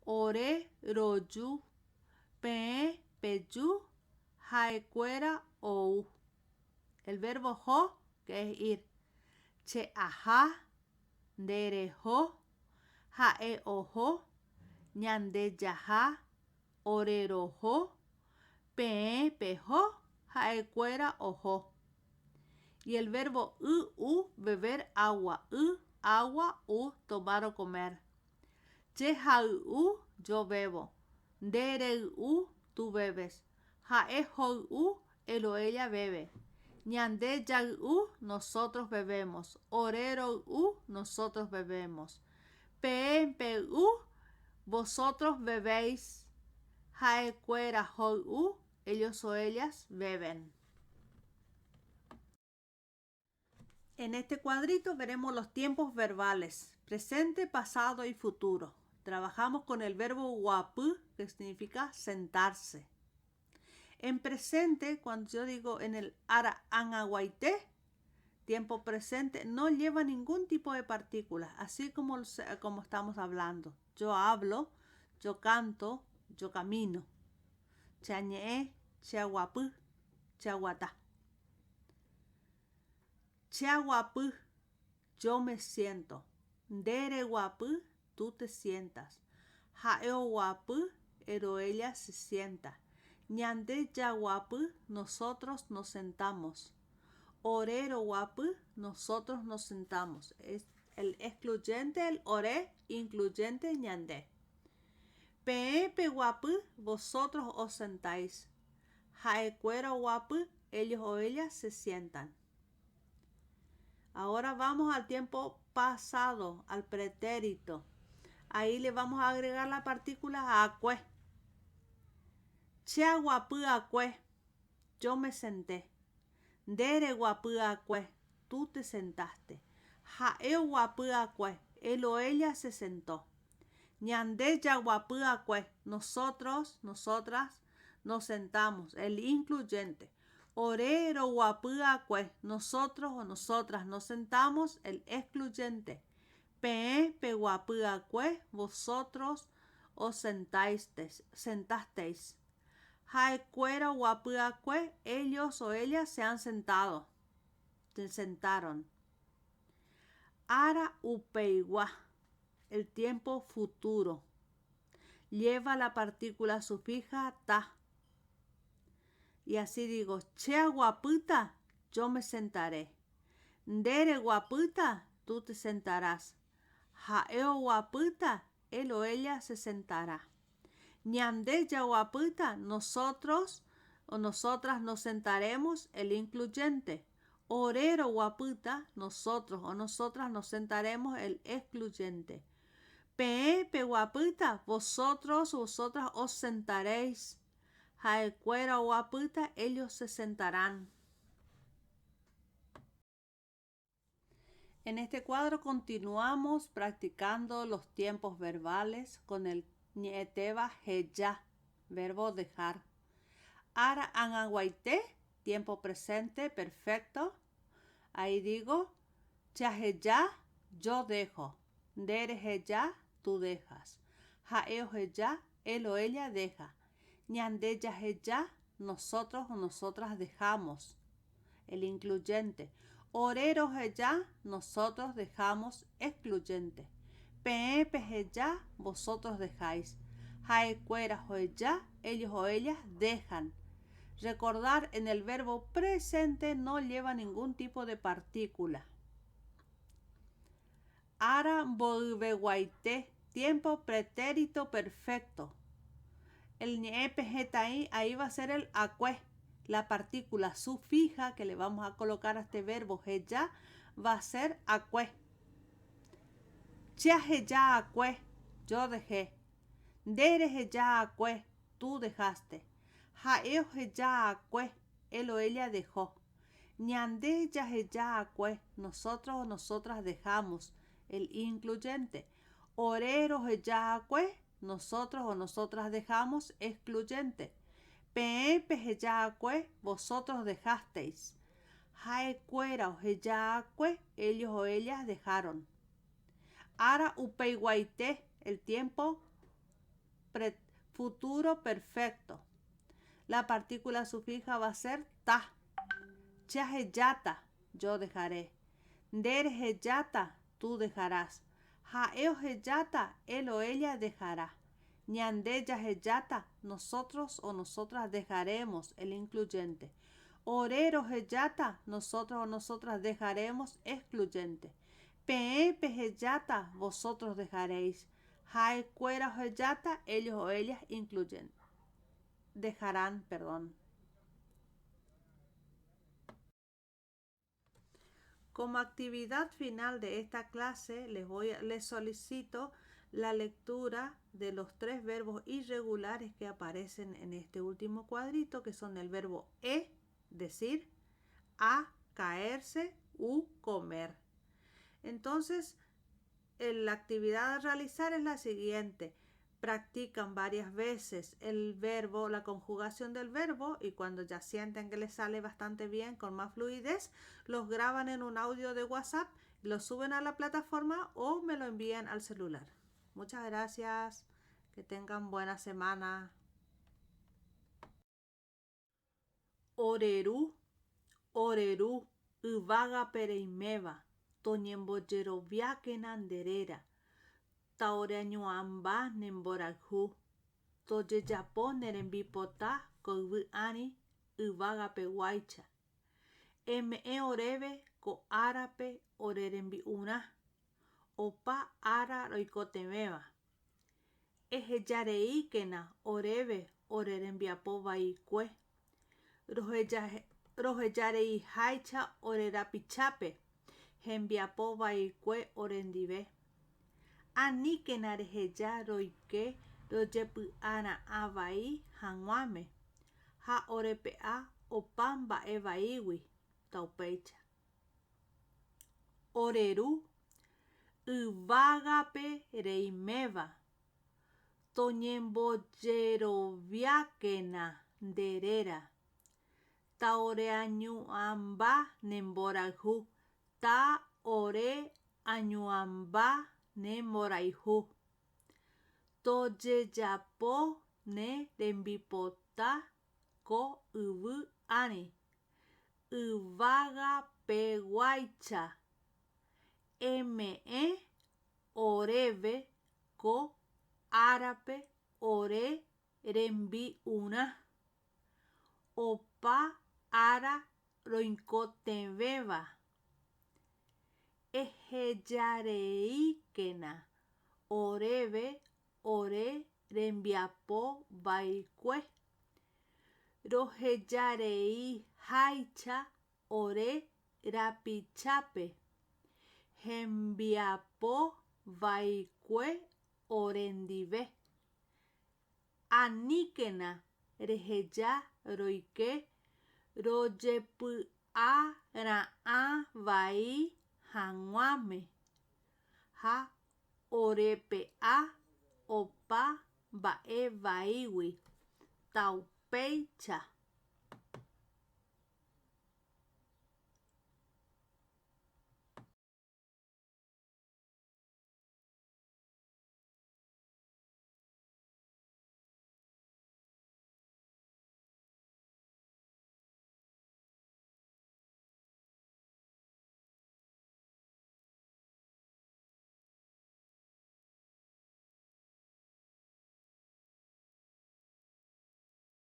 ore, royu, pe, peyu, haekuera, ou. El verbo jo, que es ir. Che, ajá, dere, jo, jae, ojo, ñande, yaja, orero, jo, pe, pejo, haekuera, ojo. Y el verbo u, beber agua. Agua, tomar o comer. Che, jau, yo bebo. Dere, tú bebes. Jae, jou, él o ella bebe. Ñande, yau, nosotros bebemos. Orero, nosotros bebemos. Pe, vosotros bebéis. Jae, cuera, jou, ellos o ellas beben. En este cuadrito veremos los tiempos verbales, presente, pasado y futuro. Trabajamos con el verbo guapu, que significa sentarse. En presente, cuando yo digo en el ara angaguaité, tiempo presente, no lleva ningún tipo de partículas, así como estamos hablando. Yo hablo, yo canto, yo camino. Chañe, chaguapu, chaguatá. Chaguapu, yo me siento. Dere guapu, tú te sientas. Jaeo guapu, ero ella se sienta. Ñande ya guapu, nosotros nos sentamos. Orero guapu, nosotros nos sentamos. Es el excluyente, el ore, incluyente ñande. Pepe guapu, vosotros os sentáis. Jaecuero guapu, ellos o ellas se sientan. Ahora vamos al tiempo pasado, al pretérito. Ahí le vamos a agregar la partícula acue. Chea guapu acue, yo me senté. Dere guapu acue, tú te sentaste. Jaeo guapu acue, él o ella se sentó. Ñande ya guapu acue, nosotros, nosotras nos sentamos, el incluyente. Orero guapu acue, nosotros o nosotras nos sentamos, el excluyente. Pe guapu acue, vosotros os sentasteis. Jaecuero guapu acue, ellos o ellas se han sentado. Se sentaron. Ara upeigua, el tiempo futuro. Lleva la partícula sufija ta. Y así digo, chea guaputa, yo me sentaré. Dere guaputa, tú te sentarás. Jaeo guaputa, él o ella se sentará. Ñande ya guaputa, nosotros o nosotras nos sentaremos, el incluyente. Orero guaputa, nosotros o nosotras nos sentaremos, el excluyente. Pepe guaputa, vosotros o vosotras os sentaréis. Jaecuera guaputa, ellos se sentarán. En este cuadro continuamos practicando los tiempos verbales con el ñeteba heya, verbo dejar. Ara angaguaité, tiempo presente, perfecto. Ahí digo, chaheya, yo dejo. Dere heya, tú dejas. Jaeo heya, él o ella deja. Ñande ya heya, nosotros o nosotras dejamos. El incluyente. Orero heya, nosotros dejamos, excluyente. Pepe heya, vosotros dejáis. Jaecuera heya, ellos o ellas dejan. Recordar, en el verbo presente no lleva ningún tipo de partícula. Ara volveguaité, tiempo pretérito perfecto. El ñepj ahí va a ser el acue, la partícula sufija que le vamos a colocar a este verbo heya va a ser acue. Chia heya acue, yo dejé. Dere heya acue, tú dejaste. Jaeo heya acue, él o ella dejó. Ñande ya heya acue, nosotros o nosotras dejamos, el incluyente. Orero heya acue, nosotros o nosotras dejamos, excluyente. Pepe heya acue, vosotros dejasteis. Jaecuera o heya acue, ellos o ellas dejaron. Ara upeiguaité, el tiempo futuro perfecto. La partícula sufija va a ser ta. Chaheyata, yo dejaré. Derheyata, tú dejarás. Jaeoheyata, él o ella dejará. Ñandeyaheyata, nosotros o nosotras dejaremos, el incluyente. Orerojeyata, nosotros o nosotras dejaremos, excluyente. Peepeheyata, vosotros dejaréis. Jaecueraheyata, ellos o ellas, incluyente. Dejarán, perdón. Como actividad final de esta clase les solicito la lectura de los 3 verbos irregulares que aparecen en este último cuadrito, que son el verbo decir, a, caerse, u, comer. Entonces, la actividad a realizar es la siguiente. Practican varias veces el verbo, la conjugación del verbo, y cuando ya sienten que les sale bastante bien, con más fluidez, los graban en un audio de WhatsApp, lo suben a la plataforma o me lo envían al celular. Muchas gracias. Que tengan buena semana. Oreru, oreru, uvaga pereimeva, toñemboyero viakenanderera. Taoreañuamba nemboraju. Toyeyapo nerembipota koyvy'ári yvágape guáicha. Eme'ẽ oréve ko árape orerembi'urã. Opa ára roikotevéva. Ehejareíkena oréve orerembiapo vaikue. Rohejareiháicha orerapichápe. Hembiapo vaikue orendive. Aníkena reheja roike rojepy'ara'ã vai hag̃uáme ha orepe'a opa mba'e vaígui taupéicha. Oreru yvágape reiméva toñembojeroviákena nderéra taoreañuãmba nemborayhu ta ore añuãmba nemborayhu tojejapo ne rembipota ko yvy'ári yvágapeguáicha eme'ẽ oréve ko árape ore rembi'urã opa ára roikotevẽva ehejareíkena oréve ore rembiapo vaikue rohejareiháicha ore rapichápe hembiapo vaikue orendive. Aníkena reheja roike rojepy'ara'ã vai hag̃uáme ha orepe'a opa mba'e vaígui taupéicha.